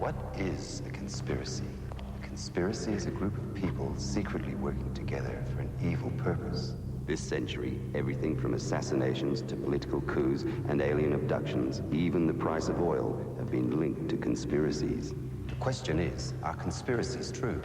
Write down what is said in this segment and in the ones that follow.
What is a conspiracy? A conspiracy is a group of people secretly working together for an evil purpose. This century, everything from assassinations to political coups and alien abductions, even the price of oil, have been linked to conspiracies. The question is, are conspiracies true?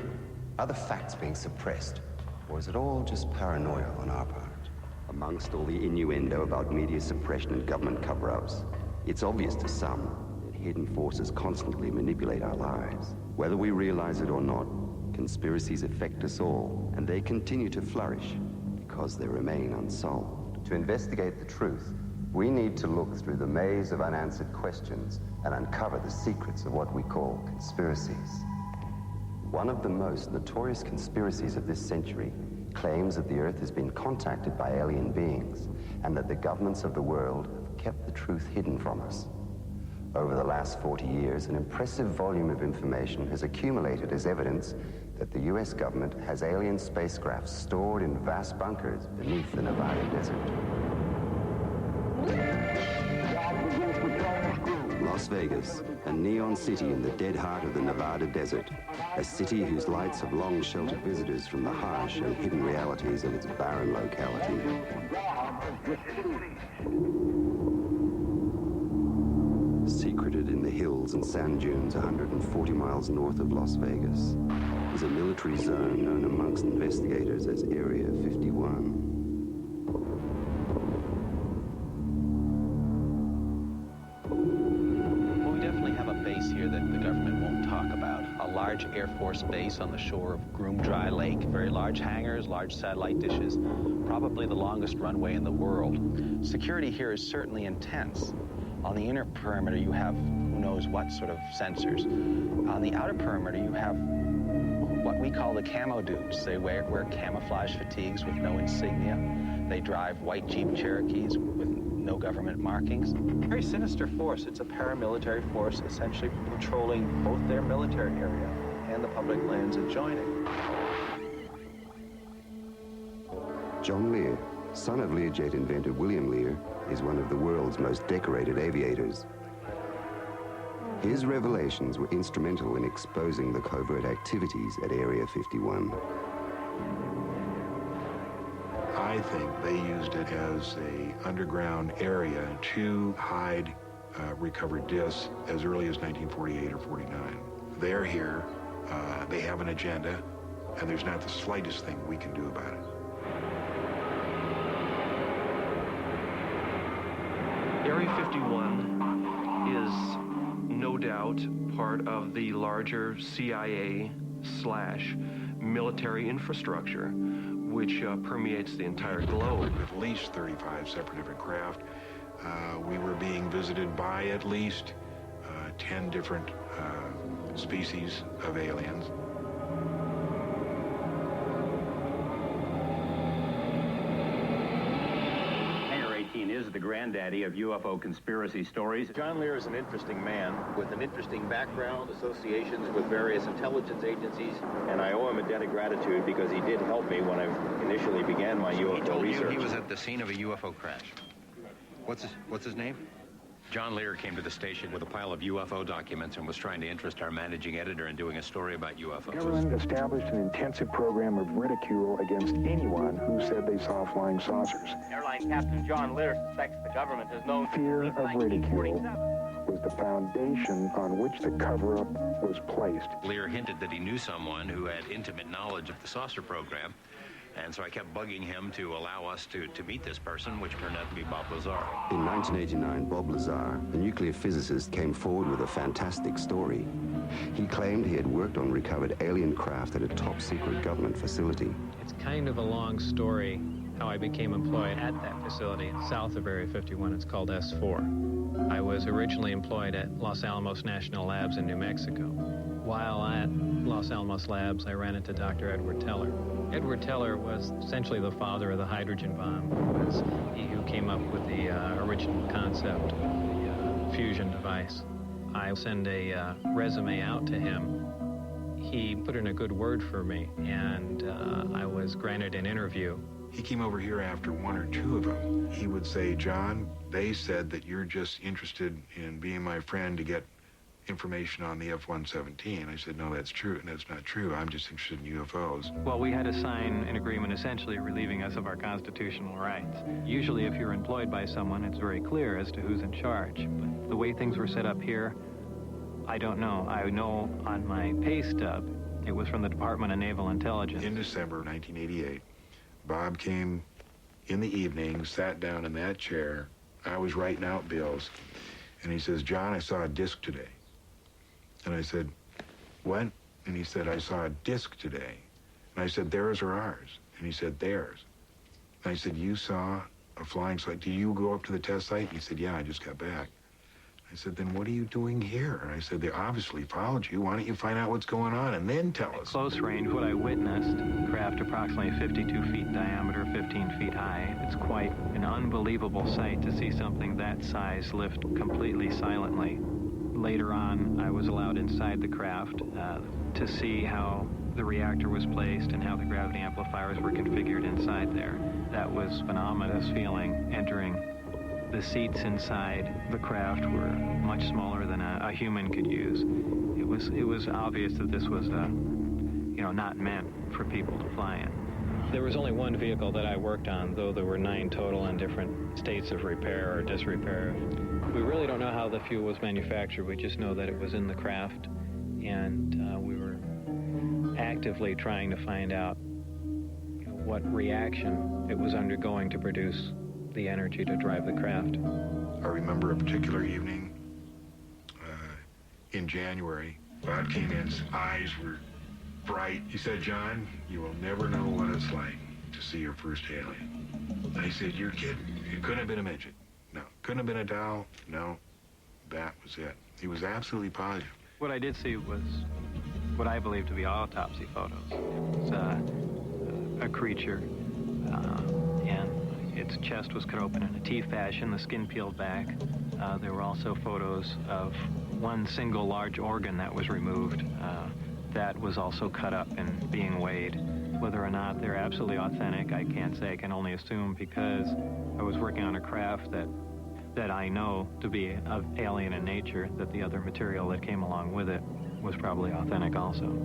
Are the facts being suppressed? Or is it all just paranoia on our part? Amongst all the innuendo about media suppression and government cover-ups, it's obvious to some that hidden forces constantly manipulate our lives. Whether we realize it or not, conspiracies affect us all, and they continue to flourish because they remain unsolved. To investigate the truth, we need to look through the maze of unanswered questions and uncover the secrets of what we call conspiracies. One of the most notorious conspiracies of this century claims that the Earth has been contacted by alien beings and that the governments of the world have kept the truth hidden from us. Over the last 40 years, an impressive volume of information has accumulated as evidence that the US government has alien spacecraft stored in vast bunkers beneath the Nevada desert. Las Vegas, a neon city in the dead heart of the Nevada desert, a city whose lights have long sheltered visitors from the harsh and hidden realities of its barren locality. Secreted in the hills and sand dunes 140 miles north of Las Vegas is a military zone known amongst investigators as Area 51. Well, we definitely have a base here that the government won't talk about. A large Air Force base on the shore of Groom Dry Lake. Very large hangars, large satellite dishes. Probably the longest runway in the world. Security here is certainly intense. On the inner perimeter, you have who knows what sort of sensors. On the outer perimeter, you have what we call the camo dudes. They wear camouflage fatigues with no insignia. They drive white Jeep Cherokees with no government markings. Very sinister force. It's a paramilitary force essentially patrolling both their military area and the public lands adjoining. John Lear, son of Learjet inventor William Lear, is one of the world's most decorated aviators. His revelations were instrumental in exposing the covert activities at Area 51. I think they used it as an underground area to hide recovered discs as early as 1948 or 49. They're here, they have an agenda, and there's not the slightest thing we can do about it. Area 51 is no doubt part of the larger CIA/military infrastructure, which permeates the entire globe. At least 35 separate different craft. We were being visited by at least 10 different species of aliens. Is the granddaddy of UFO conspiracy stories. John Lear is an interesting man with an interesting background, associations with various intelligence agencies, and I owe him a debt of gratitude because he did help me when I initially began my UFO He told research. you he was at the scene of a UFO crash. What's his name? John Lear came to the station with a pile of UFO documents and was trying to interest our managing editor in doing a story about UFOs. The government established an intensive program of ridicule against anyone who said they saw flying saucers. Airline Captain John Lear suspects the government has known... Fear of ridicule was the foundation on which the cover-up was placed. Lear hinted that he knew someone who had intimate knowledge of the saucer program, and so I kept bugging him to allow us to meet this person, which turned out to be Bob Lazar. In 1989, Bob Lazar, a nuclear physicist, came forward with a fantastic story. He claimed he had worked on recovered alien craft at a top-secret government facility. It's kind of a long story how I became employed at that facility south of Area 51. It's called S4. I was originally employed at Los Alamos National Labs in New Mexico. While at Los Alamos Labs, I ran into Dr. Edward Teller. Edward Teller was essentially the father of the hydrogen bomb. It was he who came up with the original concept of the fusion device. I sent a resume out to him. He put in a good word for me, and I was granted an interview. He came over here after one or two of them. He would say, John, they said that you're just interested in being my friend to get information on the F-117. I said, no, that's true, and that's not true. I'm just interested in UFOs. Well, we had to sign an agreement essentially relieving us of our constitutional rights. Usually if you're employed by someone, it's very clear as to who's in charge. But the way things were set up here, I don't know. I know on my pay stub, it was from the Department of Naval Intelligence. In December 1988, Bob came in the evening, sat down in that chair. I was writing out bills, and he says, John, I saw a disc today. And I said, what? And he said, I saw a disc today. And I said, theirs or ours? And he said, theirs. And I said, you saw a flying site. Did you go up to the test site? And he said, yeah, I just got back. I said, then what are you doing here? And I said, they obviously followed you. Why don't you find out what's going on and then tell us? At close range, what I witnessed, craft approximately 52 feet in diameter, 15 feet high. It's quite an unbelievable sight to see something that size lift completely silently. Later on, I was allowed inside the craft to see how the reactor was placed and how the gravity amplifiers were configured inside there. That was phenomenal feeling. Entering the seats inside the craft were much smaller than a human could use. It was obvious that this was not meant for people to fly in. There was only one vehicle that I worked on, though there were 9 total in different states of repair or disrepair. We really don't know how the fuel was manufactured. We just know that it was in the craft, and we were actively trying to find out what reaction it was undergoing to produce the energy to drive the craft. I remember a particular evening in January. Bob came in, his eyes were bright. He said, John, you will never know what it's like to see your first alien. I said, you're kidding. It couldn't have been a midget. No. Couldn't have been a doll. No. That was it. He was absolutely positive. What I did see was what I believe to be autopsy photos. It was a creature, and its chest was cut open in a T fashion, the skin peeled back. There were also photos of one single large organ that was removed. That was also cut up and being weighed. Whether or not they're absolutely authentic, I can't say. I can only assume because I was working on a craft that I know to be of alien in nature, that the other material that came along with it was probably authentic also.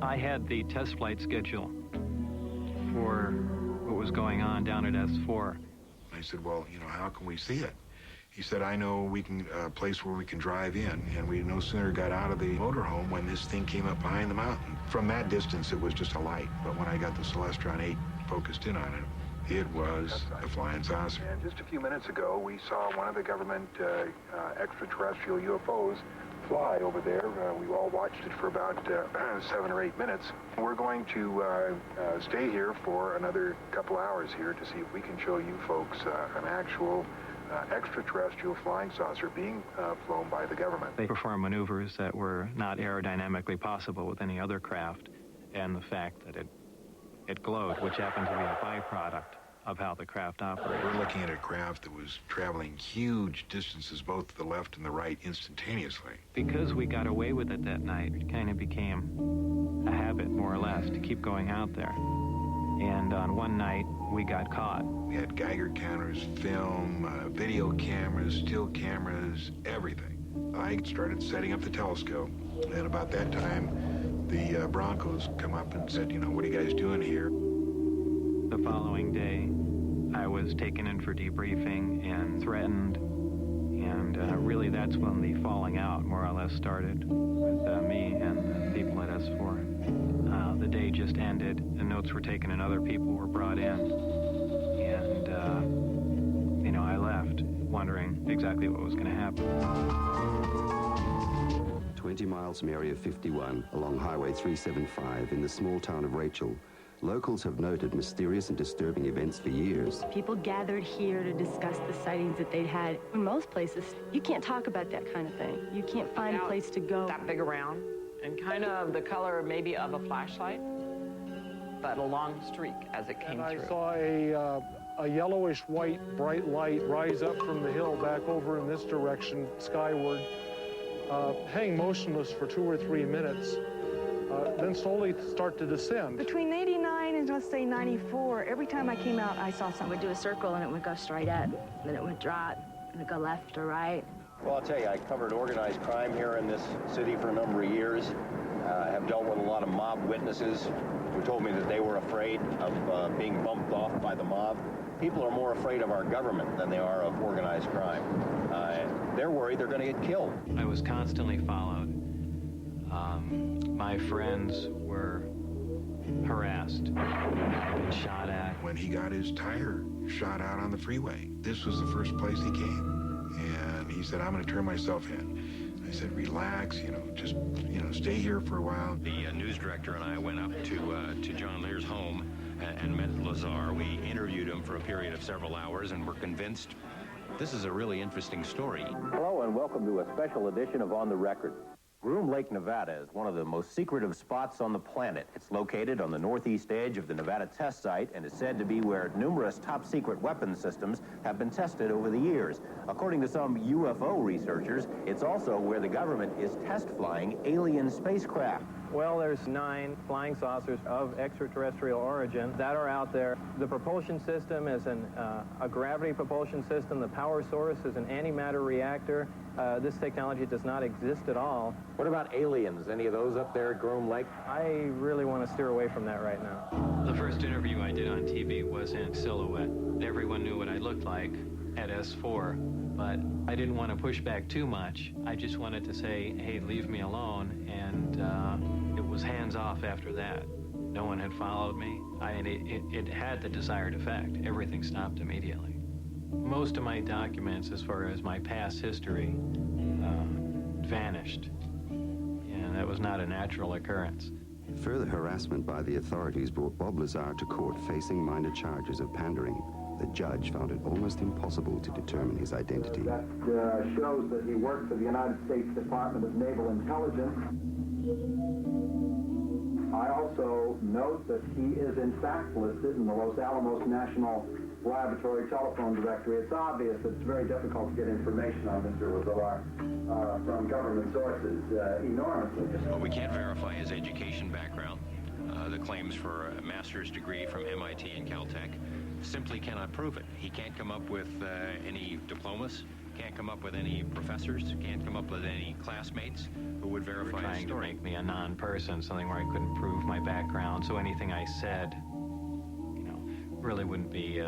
I had the test flight schedule for what was going on down at S4. I said, well, how can we see it? He said, I know we can, a place where we can drive in. And we no sooner got out of the motorhome when this thing came up behind the mountain. From that distance, it was just a light. But when I got the Celestron 8 focused in on it, it was a flying saucer. And just a few minutes ago, we saw one of the government extraterrestrial UFOs fly over there. We all watched it for about 7 or 8 minutes. We're going to stay here for another couple hours here to see if we can show you folks an actual extraterrestrial flying saucer being flown by the government. They performed maneuvers that were not aerodynamically possible with any other craft, and the fact that it glowed, which happened to be a byproduct of how the craft operated. We're looking at a craft that was traveling huge distances, both to the left and the right, instantaneously. Because we got away with it that night, it kind of became a habit, more or less, to keep going out there. And on one night, we got caught. We had Geiger counters, film, video cameras, still cameras, everything. I started setting up the telescope, and about that time, the Broncos come up and said, what are you guys doing here? The following day, I was taken in for debriefing and threatened, and really that's when the falling out more or less started with me and the people at S4. The day just ended, and notes were taken and other people were brought in, and I left wondering exactly what was going to happen. 20 miles from Area 51 along Highway 375 in the small town of Rachel, locals have noted mysterious and disturbing events for years. People gathered here to discuss the sightings that they'd had. In most places, you can't talk about that kind of thing. You can't find a place to go. That big around, and kind of the color maybe of a flashlight, but a long streak as it came through. I saw a yellowish-white bright light rise up from the hill back over in this direction, skyward, hang motionless for 2 or 3 minutes, then slowly start to descend. Between 89 and let's say 94, every time I came out, I saw something. It would do a circle and it would go straight up, then it would drop, and it would go left or right. Well, I'll tell you, I covered organized crime here in this city for a number of years. I have dealt with a lot of mob witnesses who told me that they were afraid of being bumped off by the mob. People are more afraid of our government than they are of organized crime. They're worried they're going to get killed. I was constantly followed. My friends were harassed, shot at. When he got his tire shot out on the freeway, this was the first place he came. And he said, I'm going to turn myself in. I said, relax, just, stay here for a while. The news director and I went up to John Lear's home and met Lazar. We interviewed him for a period of several hours and were convinced this is a really interesting story. Hello and welcome to a special edition of On the Record. Groom Lake, Nevada is one of the most secretive spots on the planet. It's located on the northeast edge of the Nevada test site and is said to be where numerous top-secret weapons systems have been tested over the years. According to some UFO researchers, it's also where the government is test flying alien spacecraft. Well, there's 9 flying saucers of extraterrestrial origin that are out there. The propulsion system is a gravity propulsion system. The power source is an antimatter reactor. This technology does not exist at all. What about aliens? Any of those up there at Groom Lake? I really want to steer away from that right now. The first interview I did on TV was in silhouette. Everyone knew what I looked like at S4, but I didn't want to push back too much. I just wanted to say, hey, leave me alone, and it was hands off after that. No one had followed me. It had the desired effect. Everything stopped immediately. Most of my documents, as far as my past history, vanished. And that was not a natural occurrence. Further harassment by the authorities brought Bob Lazar to court facing minor charges of pandering. The judge found it almost impossible to determine his identity. That shows that he worked for the United States Department of Naval Intelligence. I also note that he is in fact listed in the Los Alamos National Laboratory telephone directory. It's obvious that it's very difficult to get information on Mr. Lazar from government sources, enormously. Well, we can't verify his education background. The claims for a master's degree from MIT and Caltech simply cannot prove it. He can't come up with any diplomas, can't come up with any professors, can't come up with any classmates who would verify his story. Trying to make me a non-person, something where I couldn't prove my background, so anything I said really wouldn't be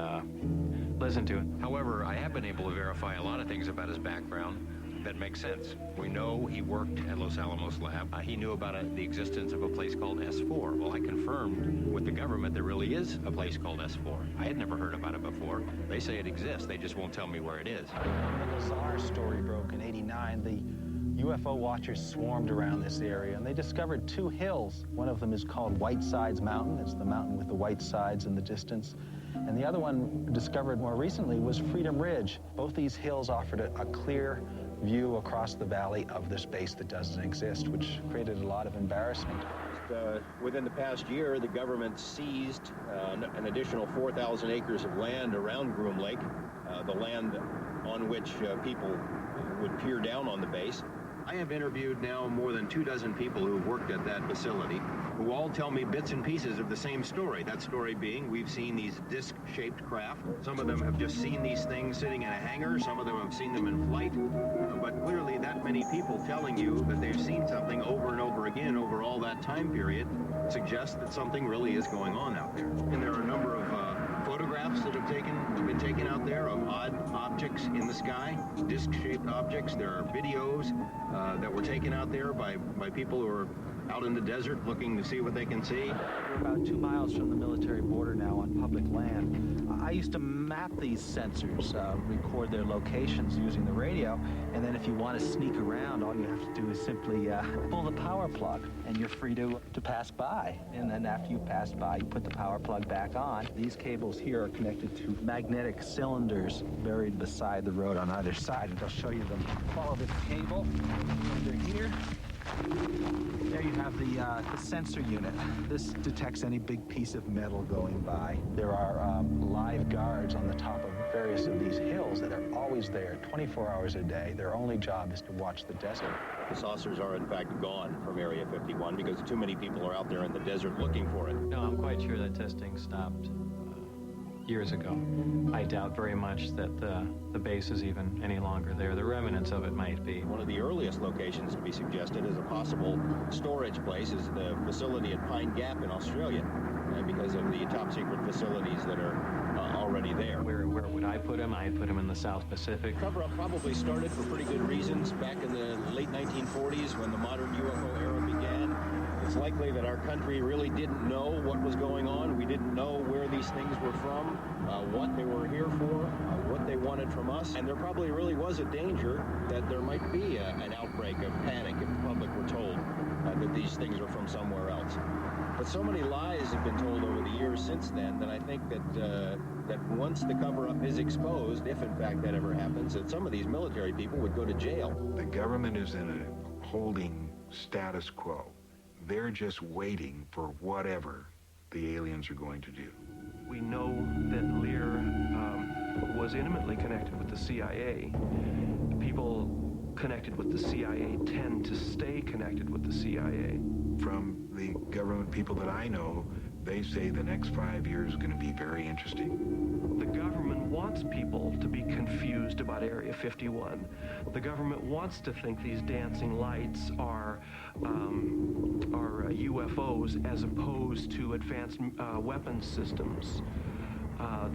listened to. However, I have been able to verify a lot of things about his background that make sense. We know he worked at Los Alamos Lab. He knew about the existence of a place called S4. Well, I confirmed with the government there really is a place called S4. I had never heard about it before. They say it exists. They just won't tell me where it is. When the Lazar story broke in '89, the UFO watchers swarmed around this area, and they discovered 2 hills. One of them is called White Sides Mountain. It's the mountain with the white sides in the distance. And the other one, discovered more recently, was Freedom Ridge. Both these hills offered a clear view across the valley of this base that doesn't exist, which created a lot of embarrassment. Within the past year, the government seized an additional 4,000 acres of land around Groom Lake, the land on which people would peer down on the base. I have interviewed now more than 24 people who've worked at that facility, who all tell me bits and pieces of the same story. That story being, we've seen these disc-shaped craft. Some of them have just seen these things sitting in a hangar. Some of them have seen them in flight. But clearly that many people telling you that they've seen something over and over again over all that time period suggests that something really is going on out there. And there are a number of photographs that have been taken out there of odd objects in the sky, disc-shaped objects. There are videos that were taken out there by people who are out in the desert looking to see what they can see. We're about 2 miles from the military border now on public land. I used to map these sensors, record their locations using the radio, and then if you want to sneak around, all you have to do is simply pull the power plug, and you're free to pass by. And then after you've passed by, you put the power plug back on. These cables here are connected to magnetic cylinders buried beside the road on either side, and I'll show you them. Follow this cable under here. There you have the sensor unit. This detects any big piece of metal going by. There are live guards on the top of various of these hills that are always there 24 hours a day. Their only job is to watch the desert. The saucers are in fact gone from Area 51 because too many people are out there in the desert looking for it. No, I'm quite sure that testing stopped years ago. I doubt very much that the base is even any longer there. The remnants of it might be. One of the earliest locations to be suggested as a possible storage place is the facility at Pine Gap in Australia, because of the top-secret facilities that are already there. Where would I put him? I'd put him in the South Pacific. Cover-up probably started for pretty good reasons back in the late 1940s when the modern UFO era began. It's likely that our country really didn't know what was going on. We didn't know where these things were from, what they were here for, what they wanted from us. And there probably really was a danger that there might be an outbreak of panic if the public were told that these things are from somewhere else. But so many lies have been told over the years since then that I think that once the cover-up is exposed, if in fact that ever happens, that some of these military people would go to jail. The government is in a holding status quo. They're just waiting for whatever the aliens are going to do. We know that Lear was intimately connected with the CIA. People connected with the CIA tend to stay connected with the CIA. From the government people that I know, they say the next 5 years is going to be very interesting. The government wants people to be confused about Area 51. The government wants to think these dancing lights are UFOs as opposed to advanced weapons systems.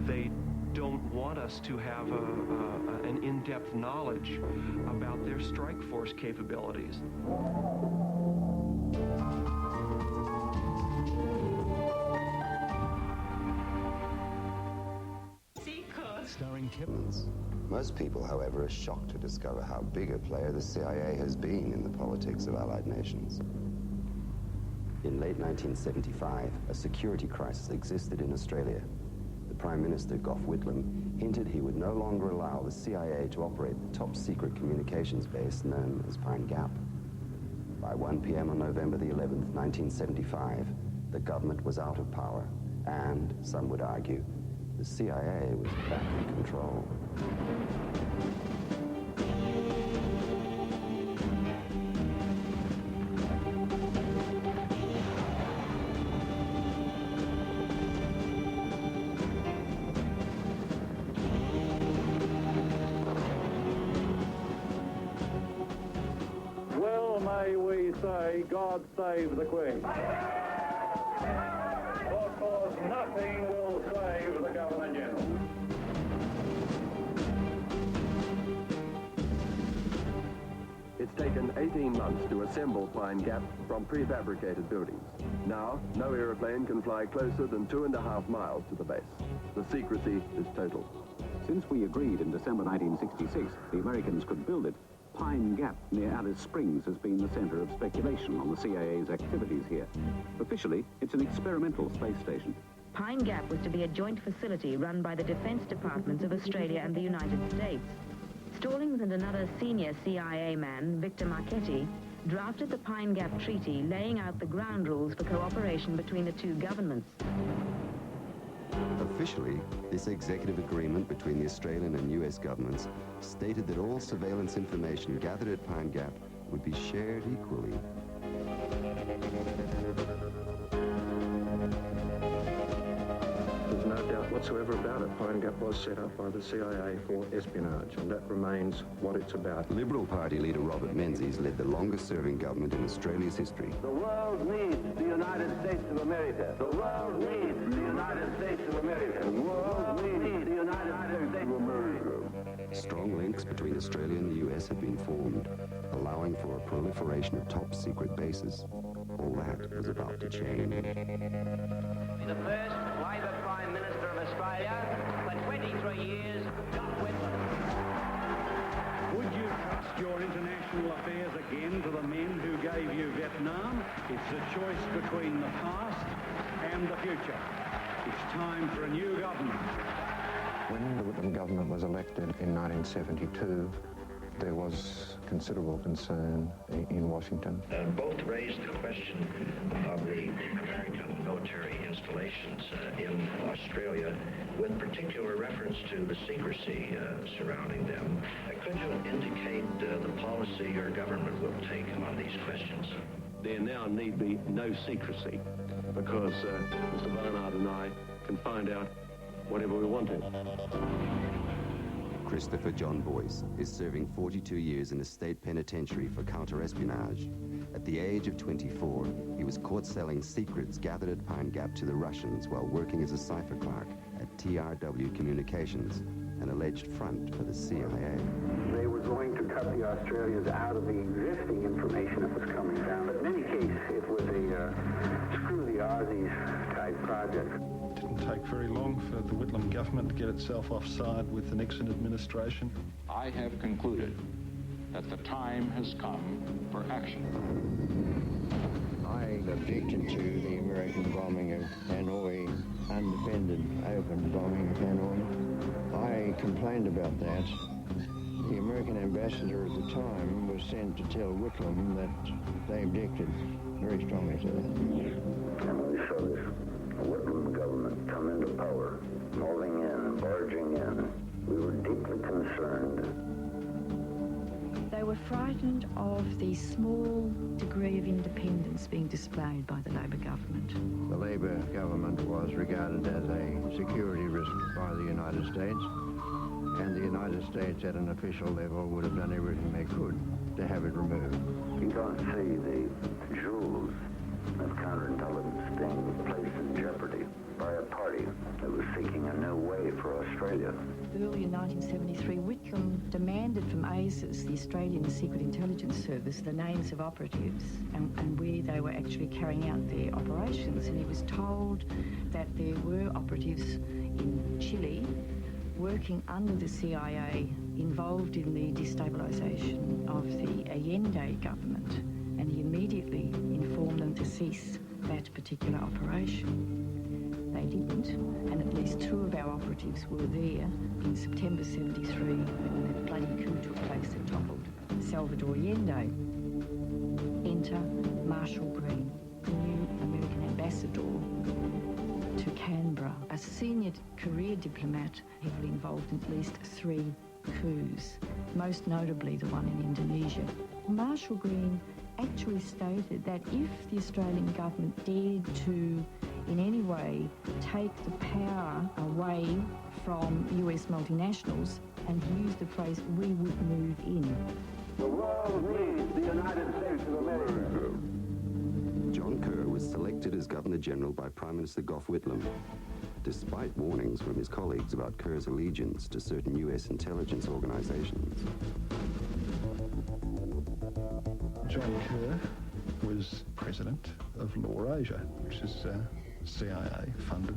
They don't want us to have an in-depth knowledge about their strike force capabilities. Starring Kittens. Most people, however, are shocked to discover how big a player the CIA has been in the politics of Allied nations. In late 1975, a security crisis existed in Australia. The Prime Minister, Gough Whitlam, hinted he would no longer allow the CIA to operate the top-secret communications base known as Pine Gap. By 1 p.m. on November the 11th, 1975, the government was out of power, and, some would argue, the CIA was back in control. Well, may we say, God save the Queen. Because nothing will save the Governor General. It's taken 18 months to assemble Pine Gap from prefabricated buildings. Now, no aeroplane can fly closer than 2.5 miles to the base. The secrecy is total. Since we agreed in December 1966 the Americans could build it, Pine Gap near Alice Springs has been the center of speculation on the CIA's activities here. Officially, it's an experimental space station. Pine Gap was to be a joint facility run by the Defense Departments of Australia and the United States. Stallings and another senior CIA man, Victor Marchetti, drafted the Pine Gap Treaty, laying out the ground rules for cooperation between the two governments. Officially, this executive agreement between the Australian and US governments stated that all surveillance information gathered at Pine Gap would be shared equally. There's no doubt whatsoever about it. Pine Gap was set up by the CIA for espionage, and that remains what it's about. Liberal Party leader Robert Menzies led the longest-serving government in Australia's history. The world needs the United States of America. The world needs the United States of America. The world needs the United States of America. Strong links between Australia and the US had been formed, allowing for a proliferation of top-secret bases. All that was about to change. The first Labor Prime Minister of Australia for 23 years, Gough Whitlam. Would you trust your international affairs again to the men who gave you Vietnam? It's a choice between the past and the future. It's time for a new government. When the Whitlam government was elected in 1972, there was considerable concern in Washington. Both raised the question of the American military installations in Australia with particular reference to the secrecy surrounding them. Could you indicate the policy your government will take on these questions? There now need be no secrecy because Mr. Barnard and I can find out whatever we wanted. Christopher John Boyce is serving 42 years in a state penitentiary for counter-espionage. At the age of 24, he was caught selling secrets gathered at Pine Gap to the Russians while working as a cipher clerk at TRW Communications, an alleged front for the CIA. They were going to cut the Australians out of the existing information that was coming down. But in any case, it was a screw the Aussies type project. It didn't take very long for the Whitlam government to get itself offside with the Nixon administration. I have concluded that the time has come for action. I objected to the American bombing of Hanoi, undefended open bombing of Hanoi. I complained about that. The American ambassador at the time was sent to tell Whitlam that they objected very strongly to that. And we saw this Whitlam government come into power, moving in, barging in. We were deeply concerned. They were frightened of the small degree of independence being displayed by the Labor government. The Labor government was regarded as a security risk by the United States, and the United States at an official level would have done everything they could to have it removed. You don't see the jewels of counterintelligence being placed in jeopardy by a party that was seeking a new way for Australia. Early in 1973, Whitlam demanded from ASIS, the Australian Secret Intelligence Service, the names of operatives and where they were actually carrying out their operations. And he was told that there were operatives in Chile working under the CIA involved in the destabilisation of the Allende government. And he immediately informed them to cease that particular operation. They didn't, and at least 2 of our operatives were there in September 73 when that bloody coup took place that toppled Salvador Allende. Enter Marshall Green, the new American ambassador to Canberra, a senior career diplomat heavily involved in at least 3 coups, most notably the one in Indonesia. Marshall Green actually stated that if the Australian government dared to in any way take the power away from US multinationals, and he used the phrase, we would move in. The world needs the United States of America. John Kerr was selected as Governor-General by Prime Minister Gough Whitlam, despite warnings from his colleagues about Kerr's allegiance to certain US intelligence organizations. John Kerr was president of Law Asia, which is a CIA-funded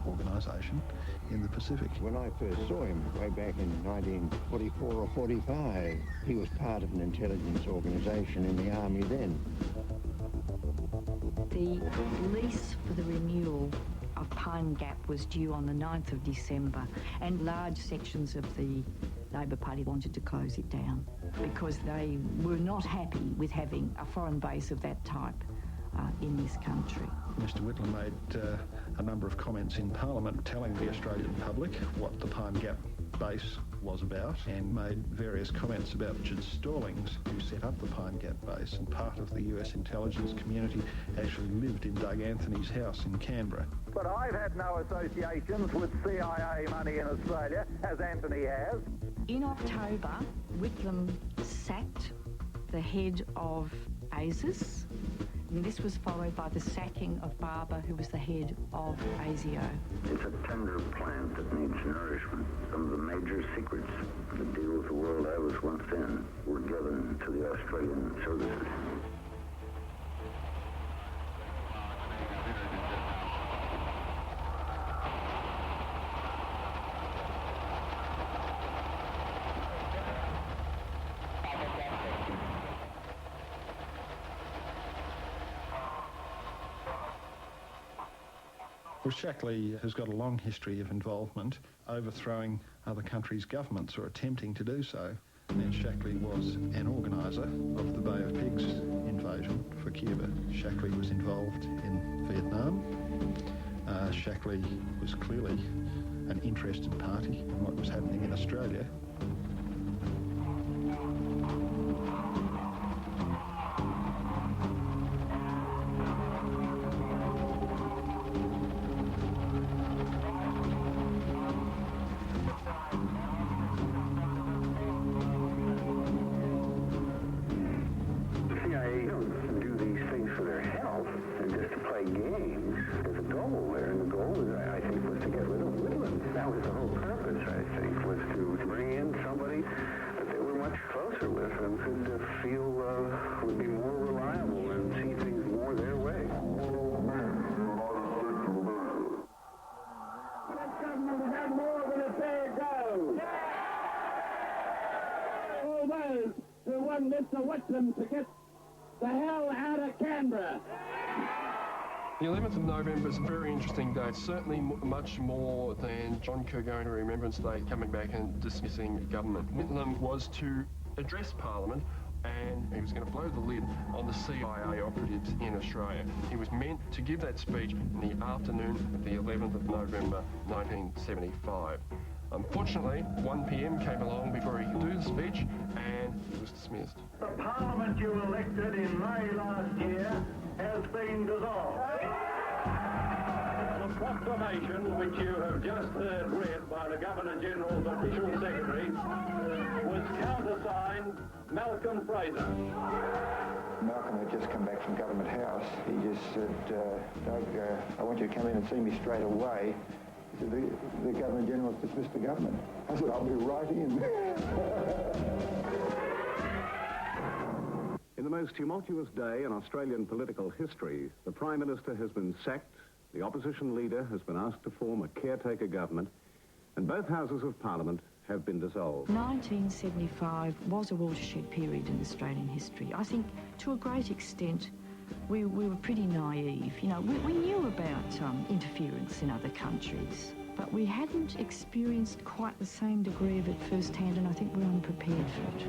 organisation in the Pacific. When I first saw him way back in 1944 or 45, he was part of an intelligence organisation in the army then. The lease for the renewal of Pine Gap was due on the 9th of December, and large sections of the Labor Party wanted to close it down because they were not happy with having a foreign base of that type in this country. Mr Whitlam made a number of comments in Parliament telling the Australian public what the Pine Gap base was about, and made various comments about Richard Stallings, who set up the Pine Gap base, and part of the US intelligence community actually lived in Doug Anthony's house in Canberra. But I've had no associations with CIA money in Australia, as Anthony has. In October, Whitlam sacked the head of ASIS, and this was followed by the sacking of Barber, who was the head of ASIO. It's a tender plant that needs nourishment. Some of the major secrets that deal with the world I was once in were given to the Australian services. Well, Shackley has got a long history of involvement, overthrowing other countries' governments or attempting to do so. And Shackley was an organiser of the Bay of Pigs invasion for Cuba. Shackley was involved in Vietnam. Shackley was clearly an interested party in what was happening in Australia. games, there's a goal there, and the goal, I think, was to get rid of Whitlam. That was the whole purpose, I think, was to bring in somebody that they were much closer with and could feel would be more reliable and see things more their way. That government has had more than a fair go. All those who want Mr. Whitlam to get the hell out of Canberra. The 11th of November is a very interesting day. It's certainly much more than John Kurgona Remembrance Day coming back and dismissing the government. Whitlam was to address Parliament, and he was going to blow the lid on the CIA operatives in Australia. He was meant to give that speech in the afternoon of the 11th of November 1975. Unfortunately, 1 p.m. came along before he could do the speech, and he was dismissed. The Parliament you elected in May last year has been dissolved. The proclamation which you have just heard read by the Governor-General's official secretary was countersigned Malcolm Fraser. Malcolm had just come back from Government House. He just said, Doug, I want you to come in and see me straight away. He said, the Governor-General has dismissed the government. I said, I'll be right in. In the most tumultuous day in Australian political history, the Prime Minister has been sacked, the opposition leader has been asked to form a caretaker government, and both houses of Parliament have been dissolved. 1975 was a watershed period in Australian history. I think, to a great extent, we were pretty naive. You know, we knew about interference in other countries, but we hadn't experienced quite the same degree of it firsthand, and I think we're unprepared for it.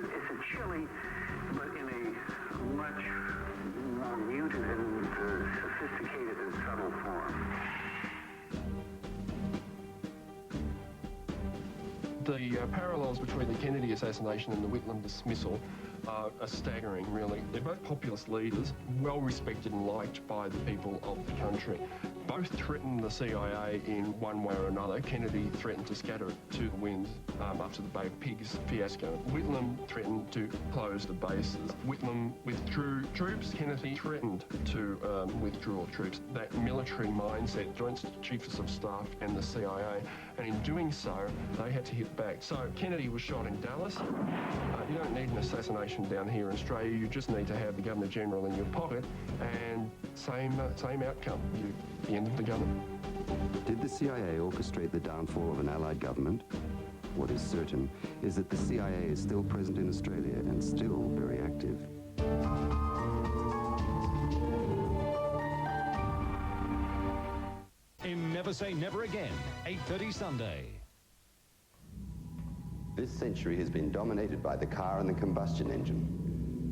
It's a chilly, but in a much more muted and sophisticated and subtle form. The parallels between the Kennedy assassination and the Whitlam dismissal are staggering, really. They're both populist leaders, well respected and liked by the people of the country. Both threatened the CIA in one way or another. Kennedy threatened to scatter it to the winds after the Bay of Pigs fiasco. Whitlam threatened to close the bases. Whitlam withdrew troops. Kennedy threatened to withdraw troops. That military mindset, Joint Chiefs of Staff and the CIA, and in doing so, they had to hit back. So Kennedy was shot in Dallas. You don't need an assassination down here in Australia. You just need to have the Governor-General in your pocket, and same outcome. The end of the government. Did the CIA orchestrate the downfall of an Allied government? What is certain is that the CIA is still present in Australia and still very active. In Never Say Never Again, 8:30 Sunday. This century has been dominated by the car and the combustion engine.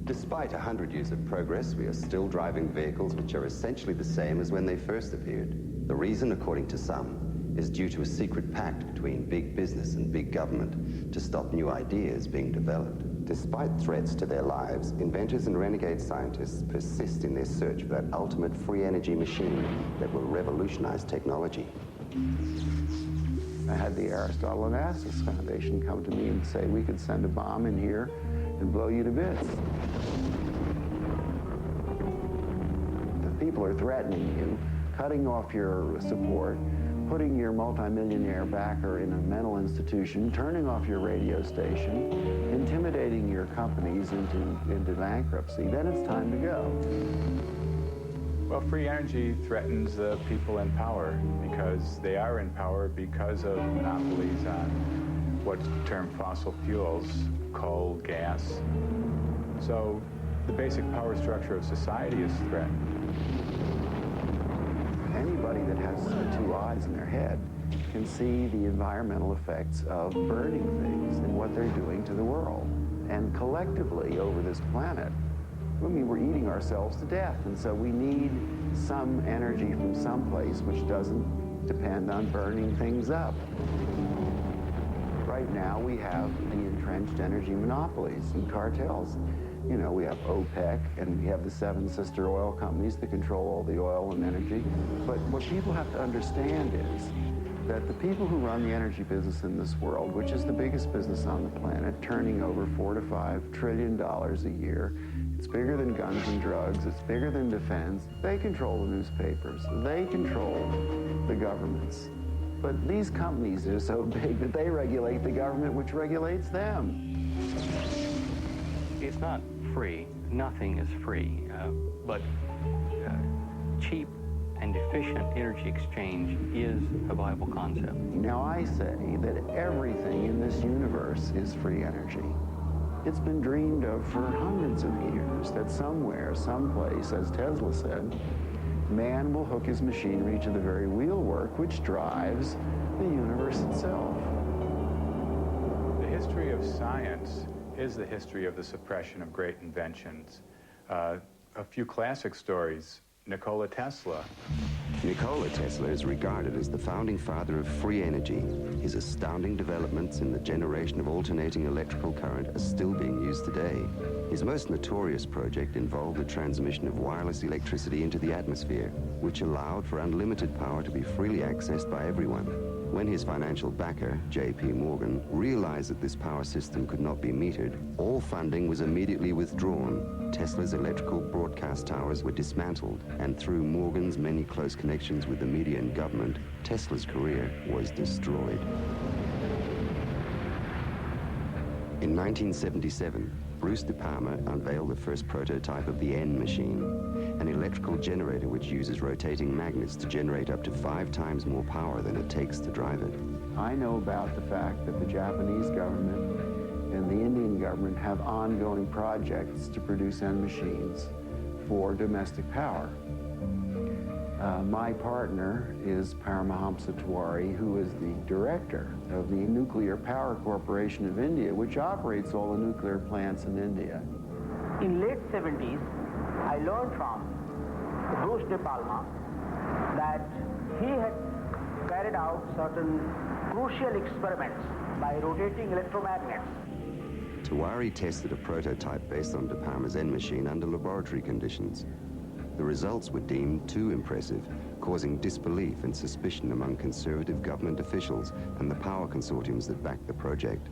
Despite 100 years of progress, we are still driving vehicles which are essentially the same as when they first appeared. The reason, according to some, is due to a secret pact between big business and big government to stop new ideas being developed. Despite threats to their lives, inventors and renegade scientists persist in their search for that ultimate free energy machine that will revolutionize technology. I had the Aristotle Onassis Foundation come to me and say, we could send a bomb in here and blow you to bits. The people are threatening you, cutting off your support, putting your multimillionaire backer in a mental institution, turning off your radio station, intimidating your companies into bankruptcy. Then it's time to go. Well, free energy threatens the people in power because they are in power because of monopolies on what's termed fossil fuels, coal, gas. So the basic power structure of society is threatened. Anybody that has two eyes in their head can see the environmental effects of burning things and what they're doing to the world. And collectively over this planet, I mean, we're eating ourselves to death, and so we need some energy from someplace which doesn't depend on burning things up. Right now, we have the entrenched energy monopolies and cartels. You know, we have OPEC, and we have the 7 sister oil companies that control all the oil and energy. But what people have to understand is that the people who run the energy business in this world, which is the biggest business on the planet, turning over $4 to $5 trillion a year, it's bigger than guns and drugs, it's bigger than defense. They control the newspapers, they control the governments. But these companies are so big that they regulate the government, which regulates them. It's not free. Nothing is free. But cheap and efficient energy exchange is a viable concept. Now I say that everything in this universe is free energy. It's been dreamed of for hundreds of years that somewhere, someplace, as Tesla said, man will hook his machinery to the very wheelwork which drives the universe itself. The history of science is the history of the suppression of great inventions. A few classic stories. Nikola Tesla. Nikola Tesla is regarded as the founding father of free energy. His astounding developments in the generation of alternating electrical current are still being used today. His most notorious project involved the transmission of wireless electricity into the atmosphere, which allowed for unlimited power to be freely accessed by everyone. When his financial backer, J.P. Morgan, realized that this power system could not be metered, all funding was immediately withdrawn. Tesla's electrical broadcast towers were dismantled, and through Morgan's many close connections with the media and government, Tesla's career was destroyed. In 1977, Bruce De Palma unveiled the first prototype of the N machine, an electrical generator which uses rotating magnets to generate up to 5 times more power than it takes to drive it. I know about the fact that the Japanese government and the Indian government have ongoing projects to produce N machines for domestic power. My partner is Paramahamsa Tiwari, who is the director of the Nuclear Power Corporation of India, which operates all the nuclear plants in India. In late 70s, I learned from Bruce De Palma that he had carried out certain crucial experiments by rotating electromagnets. Tiwari tested a prototype based on De Palma's N machine under laboratory conditions. The results were deemed too impressive, causing disbelief and suspicion among conservative government officials and the power consortiums that backed the project.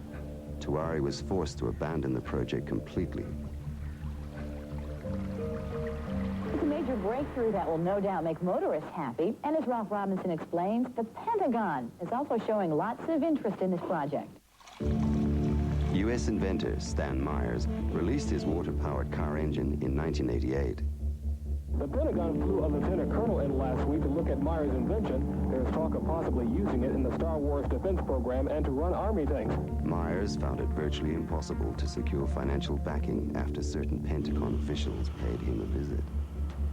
Tiwari was forced to abandon the project completely. It's a major breakthrough that will no doubt make motorists happy. And as Ralph Robinson explains, the Pentagon is also showing lots of interest in this project. U.S. inventor Stan Myers released his water-powered car engine in 1988. The Pentagon flew a lieutenant colonel in last week to look at Myers' invention. There's talk of possibly using it in the Star Wars defense program and to run Army tanks. Myers found it virtually impossible to secure financial backing after certain Pentagon officials paid him a visit.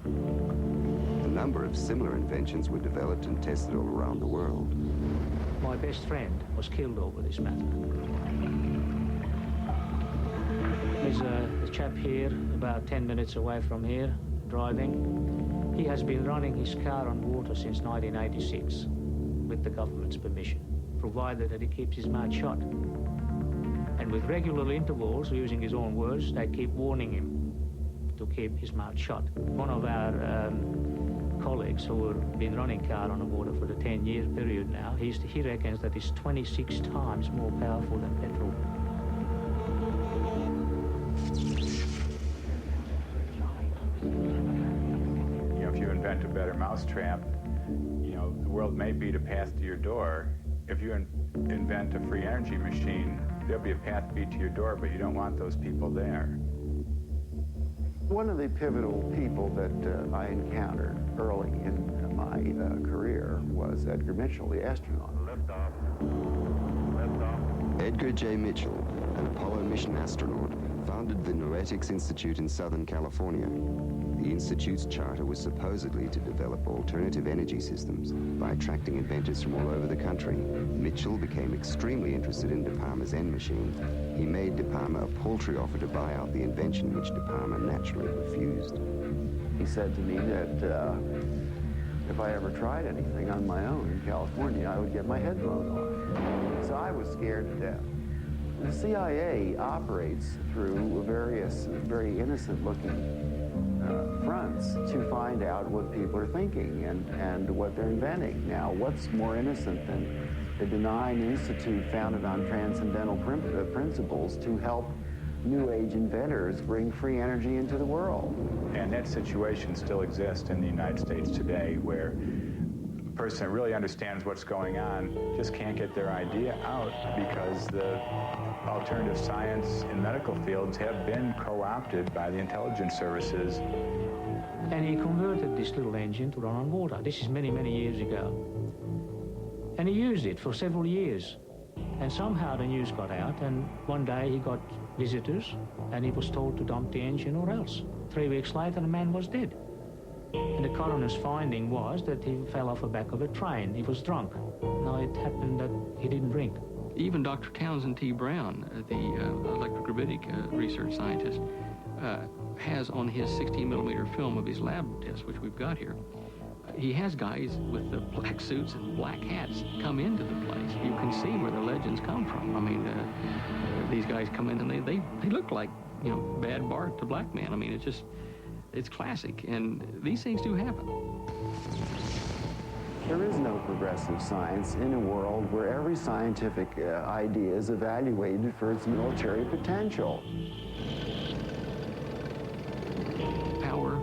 A number of similar inventions were developed and tested all around the world. My best friend was killed over this matter. There's a chap here, about 10 minutes away from here, driving. He has been running his car on water since 1986 with the government's permission, provided that he keeps his mouth shut. And with regular intervals, using his own words, they keep warning him to keep his mouth shut. One of our colleagues who have been running car on the water for the 10-year period now, he reckons that it's 26 times more powerful than petrol. If you invent a better mousetrap, the world may beat a path to your door. If you invent a free energy machine, there'll be a path beat to your door, but you don't want those people there. One of the pivotal people that I encountered early in my career was Edgar Mitchell, the astronaut. Edgar J. Mitchell, an Apollo mission astronaut, founded the Noetics Institute in Southern California. The Institute's charter was supposedly to develop alternative energy systems by attracting inventors from all over the country. Mitchell became extremely interested in De Palma's N machine. He made De Palma a paltry offer to buy out the invention, which De Palma naturally refused. He said to me that if I ever tried anything on my own in California, I would get my head blown off. So I was scared to death. The CIA operates through various very innocent-looking fronts to find out what people are thinking and what they're inventing. Now, what's more innocent than a denying institute founded on transcendental principles to help New Age inventors bring free energy into the world? And that situation still exists in the United States today, where a person that really understands what's going on just can't get their idea out because the alternative science and medical fields have been co-opted by the intelligence services. And he converted this little engine to run on water. This is many, many years ago. And he used it for several years. And somehow the news got out, and one day he got visitors, and he was told to dump the engine or else. 3 weeks later, the man was dead. And the coroner's finding was that he fell off the back of a train. He was drunk. Now, it happened that he didn't drink. Even Dr. Townsend T. Brown, the electrogravitic research scientist, has on his 16-millimeter film of his lab test, which we've got here, he has guys with the black suits and black hats come into the place. You can see where the legends come from. I mean, these guys come in and they look like, you know, Bad Bart, the black man. I mean, it's classic, and these things do happen. There is no progressive science in a world where every scientific idea is evaluated for its military potential. Power,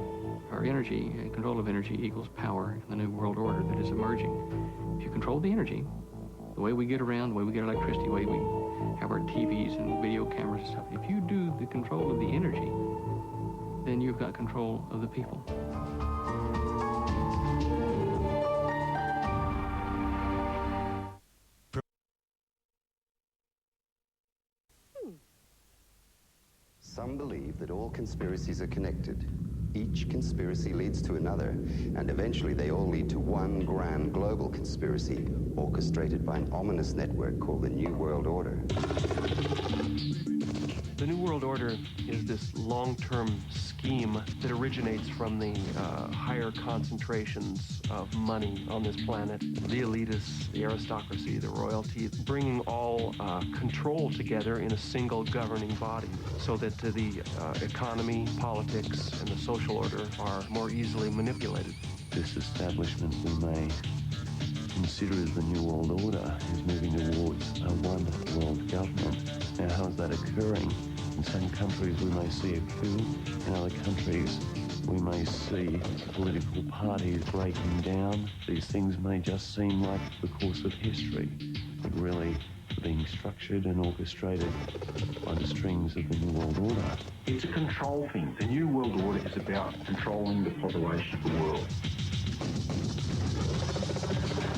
or energy, and control of energy equals power in the New World Order that is emerging. If you control the energy, the way we get around, the way we get electricity, the way we have our TVs and video cameras and stuff, if you do the control of the energy, then you've got control of the people. Some believe that all conspiracies are connected. Each conspiracy leads to another, and eventually they all lead to one grand global conspiracy orchestrated by an ominous network called the New World Order. The New World Order is this long-term scheme that originates from the higher concentrations of money on this planet, the elitists, the aristocracy, the royalty, bringing all control together in a single governing body so that the economy, politics, and the social order are more easily manipulated. This establishment we may consider as the New World Order is moving towards a one world government. Now, how is that occurring? In some countries we may see a coup, in other countries we may see political parties breaking down. These things may just seem like the course of history, but really being structured and orchestrated by the strings of the New World Order. It's a control thing. The New World Order is about controlling the population of the world.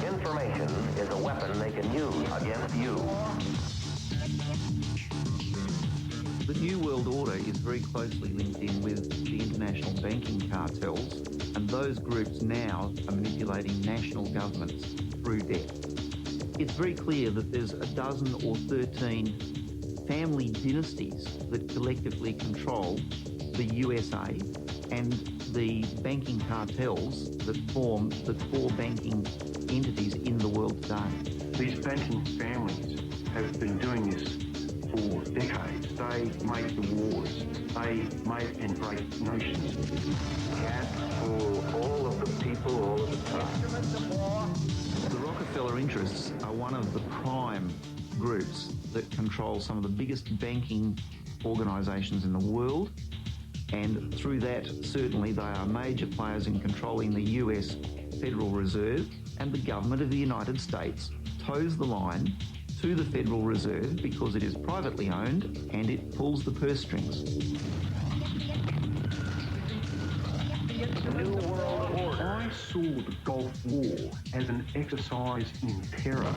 Information is a weapon they can use against you. The New World Order is very closely linked in with the international banking cartels, and those groups now are manipulating national governments through debt. It's very clear that there's a dozen or 13 family dynasties that collectively control the USA and the banking cartels that form the core banking entities in the world today. These banking families have been doing this for decades. They make the wars. They make and break nations. Cash for all of the people all of the time. The Rockefeller interests are one of the prime groups that control some of the biggest banking organisations in the world, and through that, certainly they are major players in controlling the US Federal Reserve, and the government of the United States toes the line to the Federal Reserve because it is privately owned and it pulls the purse strings. New World Order. I saw the Gulf War as an exercise in terror.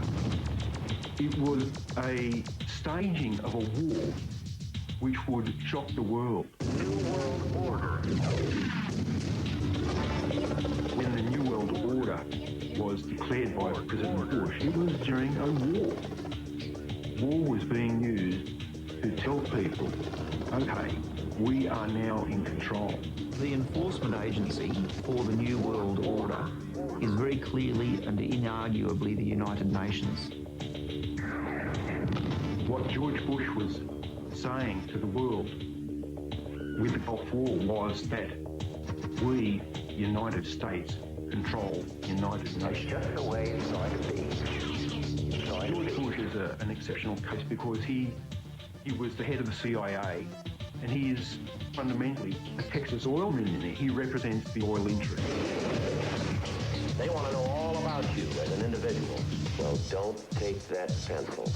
It was a staging of a war which would shock the world. New World Order. When the New World Order was declared by President Bush, it was during a war. War was being used to tell people, okay, we are now in control. The enforcement agency for the New World Order is very clearly and inarguably the United Nations. what George Bush was saying to the world with the Gulf War was that we, United States, control United Nations. Just the way it's going to be. George Bush is an exceptional case because he was the head of the CIA, and he is fundamentally a Texas oil millionaire. He represents the oil interest. They want to know all about you as an individual. Well, don't take that pencil.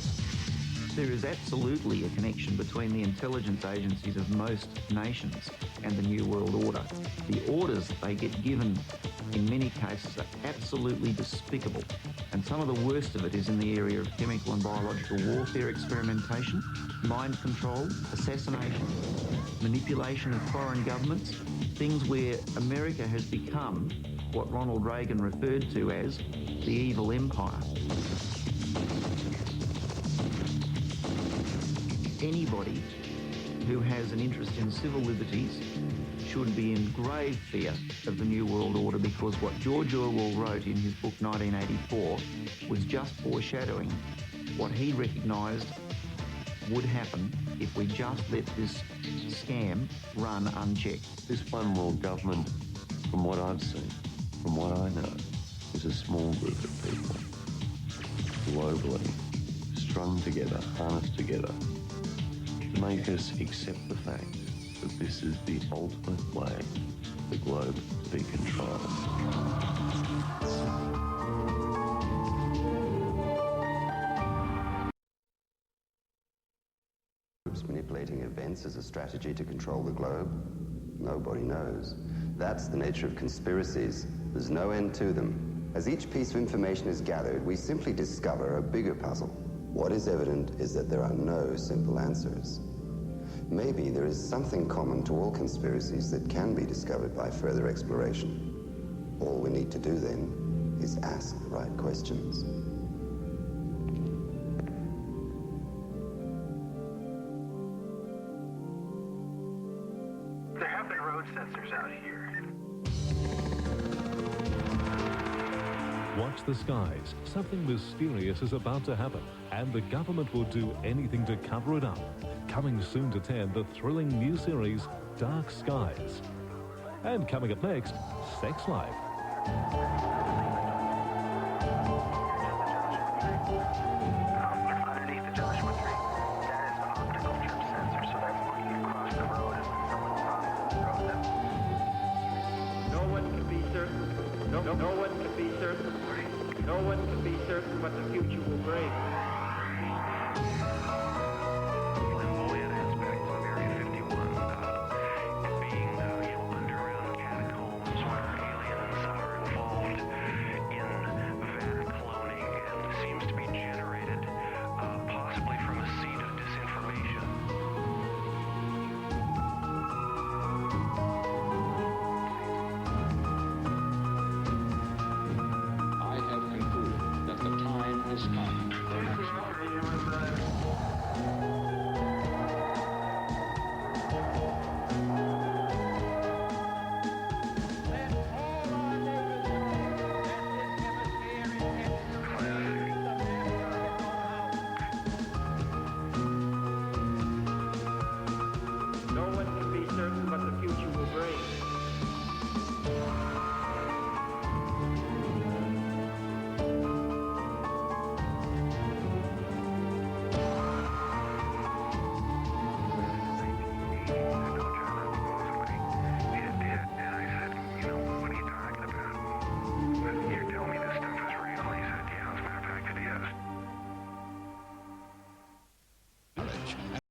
There is absolutely a connection between the intelligence agencies of most nations and the New World Order. The orders they get given in many cases are absolutely despicable, and some of the worst of it is in the area of chemical and biological warfare experimentation, mind control, assassination, manipulation of foreign governments, things where America has become what Ronald Reagan referred to as the evil empire. Anybody who has an interest in civil liberties should be in grave fear of the New World Order, because what George Orwell wrote in his book 1984 was just foreshadowing what he recognised would happen if we just let this scam run unchecked. This one world government, from what I've seen, from what I know, is a small group of people, globally, strung together, harnessed together, to make us accept the fact that this is the ultimate way for the globe to be controlled. Groups manipulating events as a strategy to control the globe? Nobody knows. That's the nature of conspiracies. There's no end to them. As each piece of information is gathered, we simply discover a bigger puzzle. What is evident is that there are no simple answers. Maybe there is something common to all conspiracies that can be discovered by further exploration. All we need to do then is ask the right questions. There have been road sensors out here. Watch the skies. Something mysterious is about to happen, and the government will do anything to cover it up. Coming soon to 10, the thrilling new series, Dark Skies. And coming up next, Sex Life. Underneath the judgment tree, that is an optical chip sensor, so that's looking across the road, and when someone crosses the road, that's... No one can be certain. No one can be certain. No one can be certain what the future will bring.